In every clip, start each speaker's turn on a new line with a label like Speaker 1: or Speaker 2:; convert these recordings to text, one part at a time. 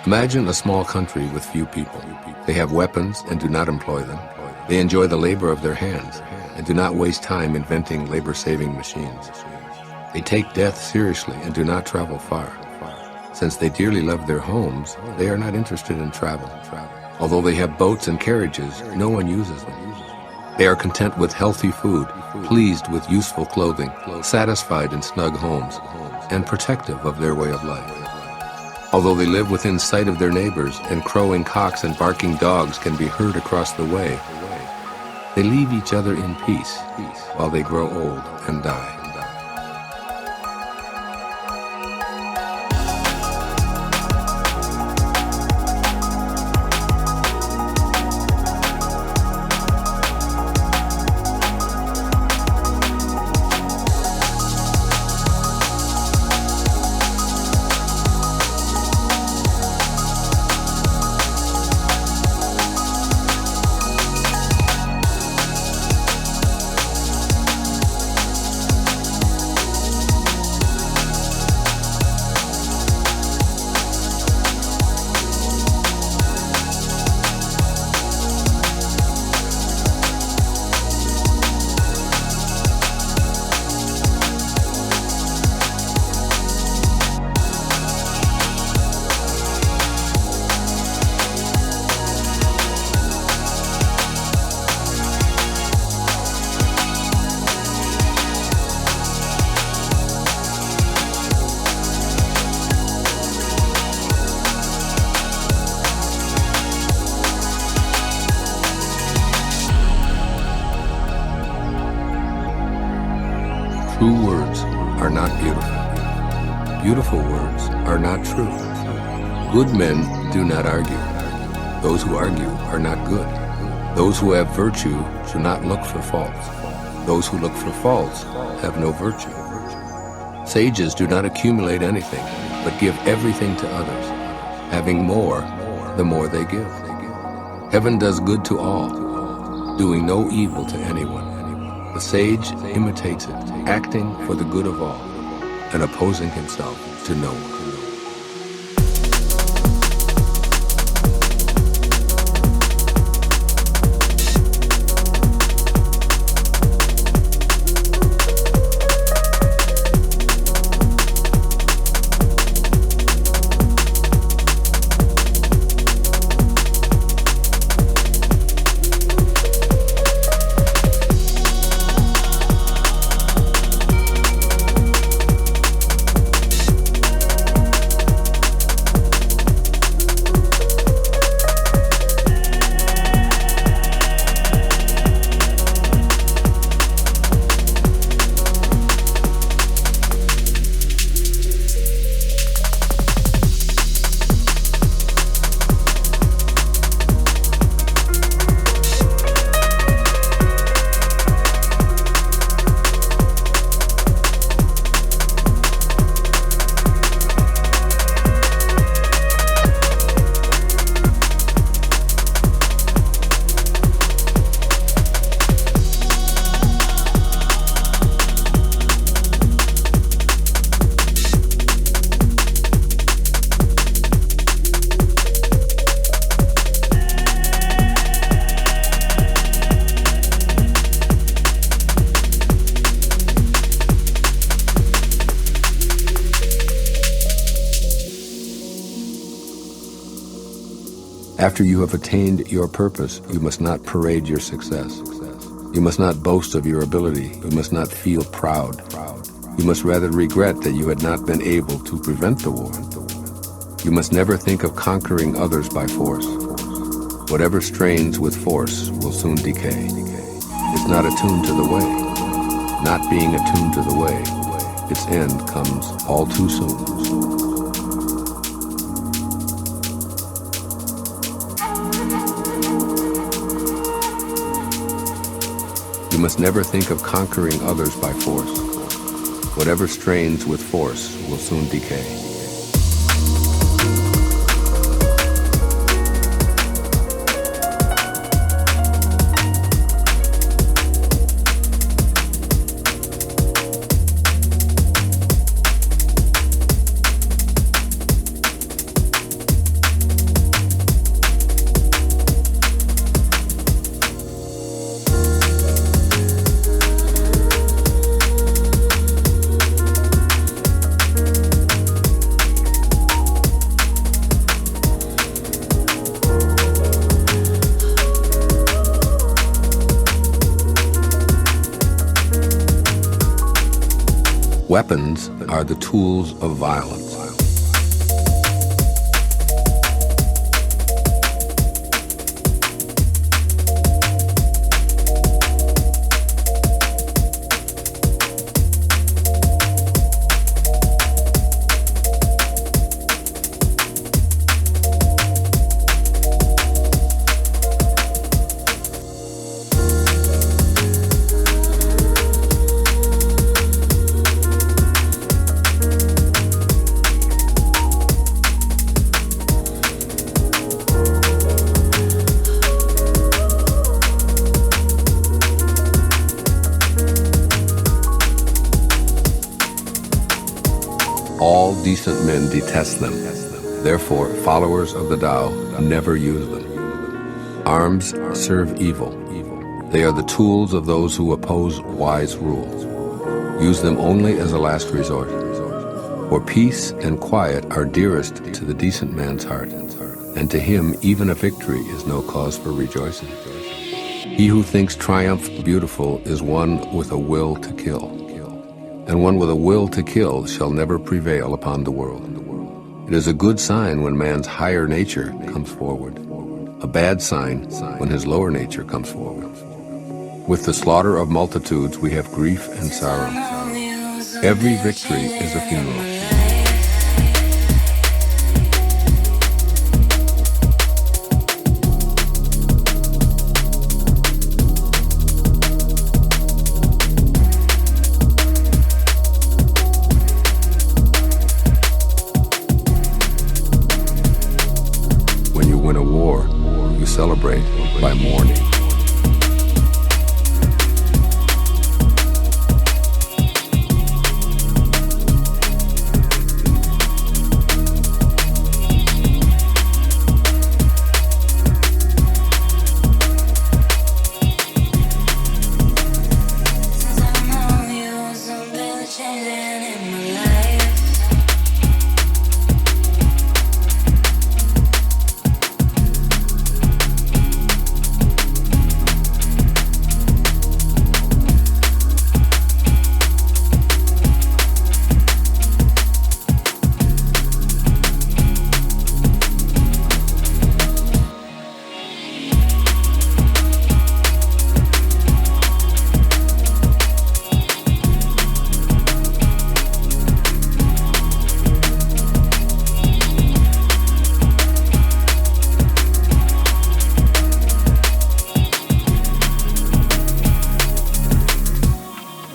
Speaker 1: Imagine a small country with few people. They have weapons and do not employ them. They enjoy the labor of their hands and do not waste time inventing labor-saving machines. They take death seriously and do not travel far. Since they dearly love their homes, they are not interested in travel. Although they have boats and carriages, no one uses them. They are content with healthy food, pleased with useful clothing, satisfied in snug homes, and protective of their way of life. Although they live within sight of their neighbors and crowing cocks and barking dogs can be heard across the way, they leave each other in peace while they grow old and die. True words are not beautiful. Beautiful words are not true. Good men do not argue. Those who argue are not good. Those who have virtue do not look for faults. Those who look for faults have no virtue. Sages do not accumulate anything, but give everything to others. Having more, the more they give. Heaven does good to all, doing no evil to anyone. The sage imitates it, acting for the good of all, and opposing himself to no one. After you have attained your purpose, you must not parade your success. You must not boast of your ability. You must not feel proud. You must rather regret that you had not been able to prevent the war. You must never think of conquering others by force. Whatever strains with force will soon decay. It's not attuned to the way. Not being attuned to the way, its end comes all too soon. You must never think of conquering others by force. Whatever strains with force will soon decay. Weapons are the tools of violence. All decent men detest them. Therefore, followers of the Tao never use them. Arms serve evil. They are the tools of those who oppose wise rules. Use them only as a last resort. For peace and quiet are dearest to the decent man's heart, and to him even a victory is no cause for rejoicing. He who thinks triumph beautiful is one with a will to kill. And one with a will to kill shall never prevail upon the world. It is a good sign when man's higher nature comes forward, a bad sign when his lower nature comes forward. With the slaughter of multitudes we have grief and sorrow. Every victory is a funeral. Celebrate by mourning.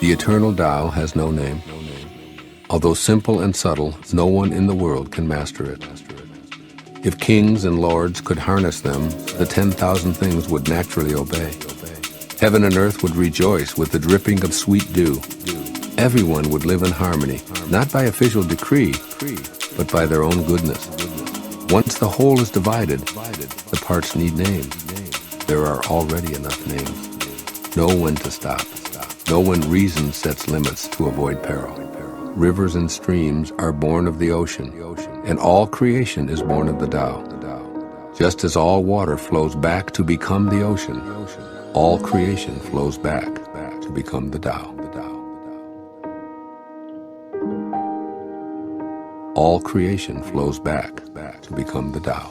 Speaker 1: The eternal Tao has no name. Although simple and subtle, no one in the world can master it. If kings and lords could harness them, the 10,000 things would naturally obey. Heaven and earth would rejoice with the dripping of sweet dew. Everyone would live in harmony, not by official decree, but by their own goodness. Once the whole is divided, the parts need names. There are already enough names. Know when to stop. Know when reason sets limits to avoid peril. Rivers and streams are born of the ocean, and all creation is born of the Tao. Just as all water flows back to become the ocean, all creation flows back to become the Tao. All creation flows back to become the Tao.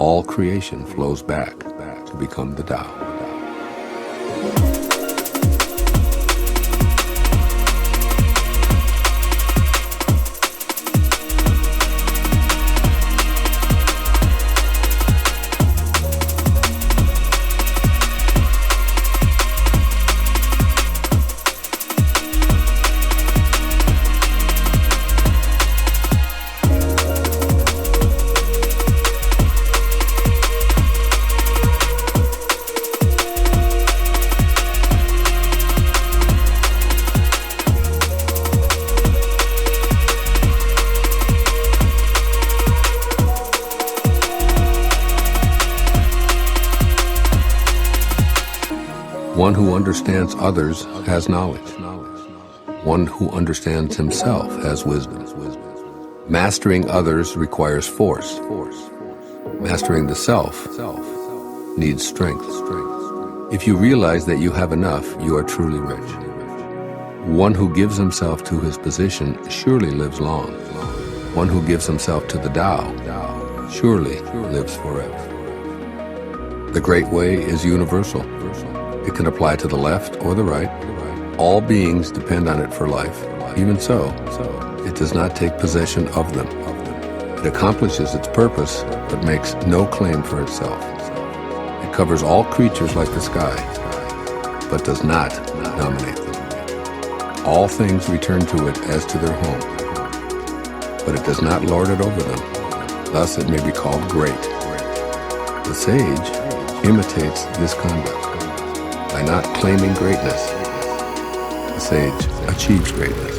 Speaker 1: All creation flows back to become the Tao. One who understands others has knowledge. One who understands himself has wisdom. Mastering others requires force. Mastering the self needs strength. If you realize that you have enough, you are truly rich. One who gives himself to his position surely lives long. One who gives himself to the Tao surely lives forever. The Great Way is universal. It can apply to the left or the right. All beings depend on it for life. Even so, it does not take possession of them. It accomplishes its purpose, but makes no claim for itself. It covers all creatures like the sky, but does not dominate them. All things return to it as to their home, but it does not lord it over them. Thus it may be called great. The sage imitates this conduct. By not claiming greatness, the sage achieves greatness.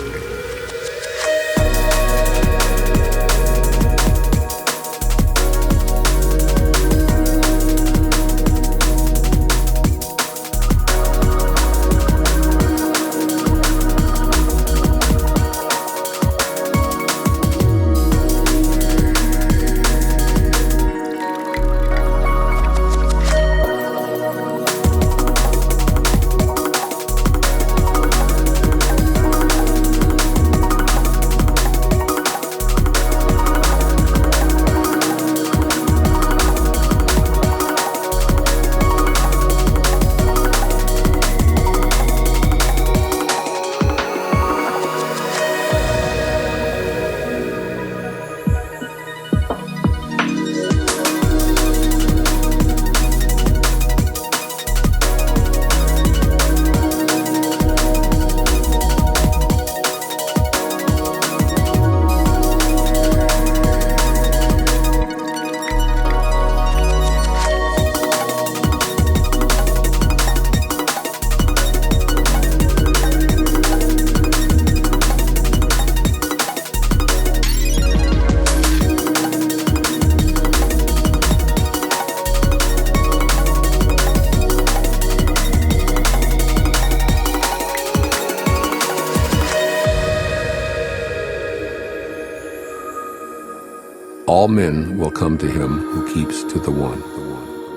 Speaker 1: All men will come to him who keeps to the one.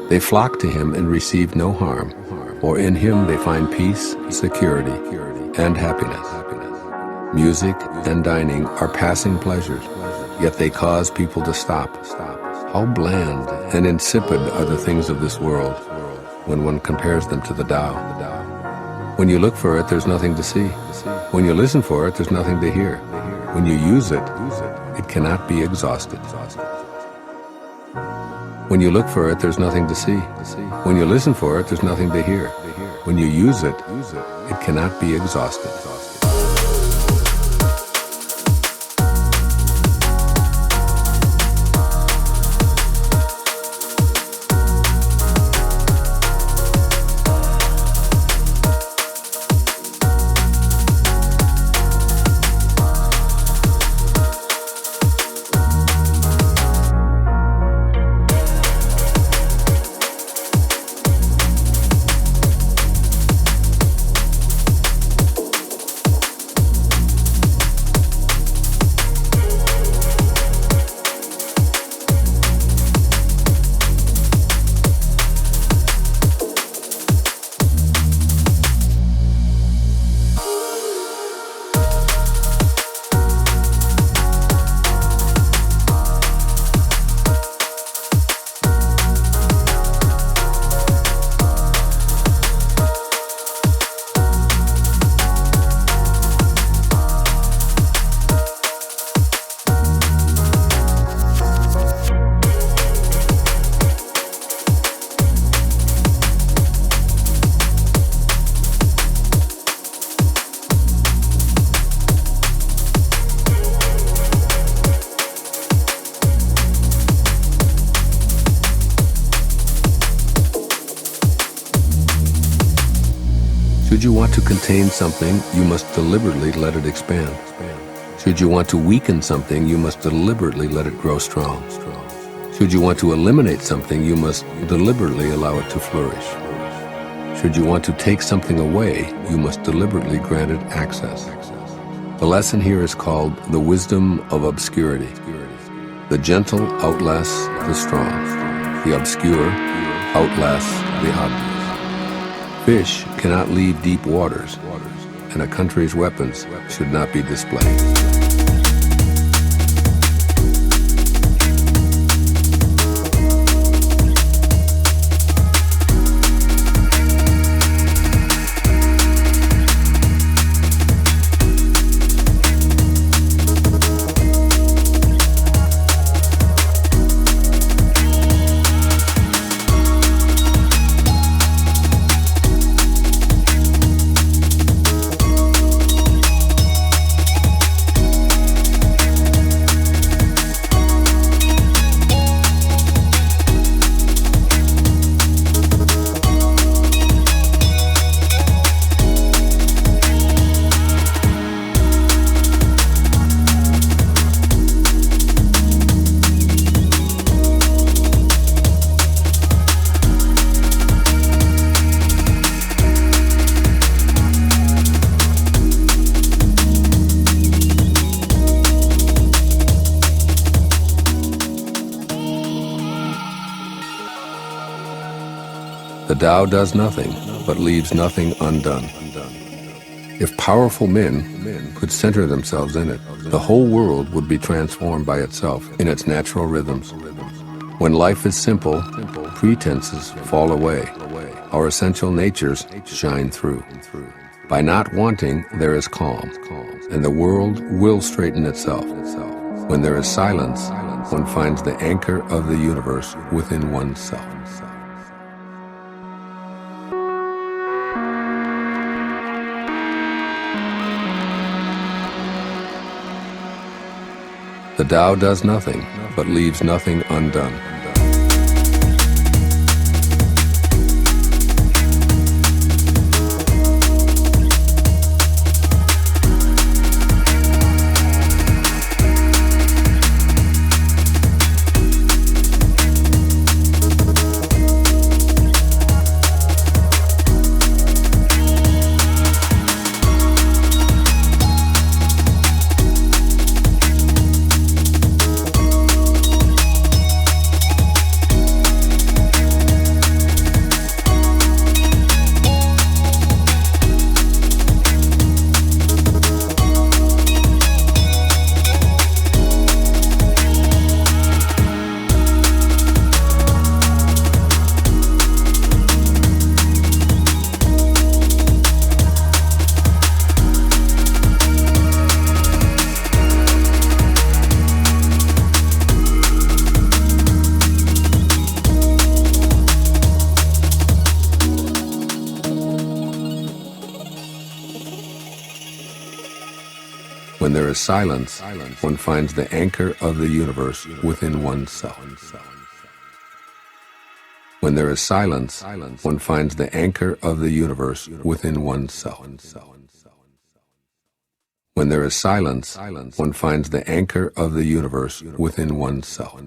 Speaker 1: They flock to him and receive no harm, for in him they find peace, security, and happiness. Music and dining are passing pleasures, yet they cause people to stop. How bland and insipid are the things of this world when one compares them to the Tao. When you look for it, there's nothing to see. When you listen for it, there's nothing to hear. When you use it, it cannot be exhausted. When you look for it, there's nothing to see. When you listen for it, there's nothing to hear. When you use it, it cannot be exhausted. Should you want to contain something, you must deliberately let it expand. Should you want to weaken something, you must deliberately let it grow strong. Should you want to eliminate something, you must deliberately allow it to flourish. Should you want to take something away, you must deliberately grant it access. The lesson here is called the wisdom of obscurity. The gentle outlasts the strong. The obscure outlasts the obvious. Fish cannot leave deep waters, and a country's weapons should not be displayed. The Tao does nothing, but leaves nothing undone. If powerful men could center themselves in it, the whole world would be transformed by itself in its natural rhythms. When life is simple, pretenses fall away. Our essential natures shine through. By not wanting, there is calm, and the world will straighten itself. When there is silence, one finds the anchor of the universe within oneself. The Tao does nothing, but leaves nothing undone. When there is silence, one finds the anchor of the universe within oneself. When there is silence, one finds the anchor of the universe within oneself. When there is silence, one finds the anchor of the universe within oneself.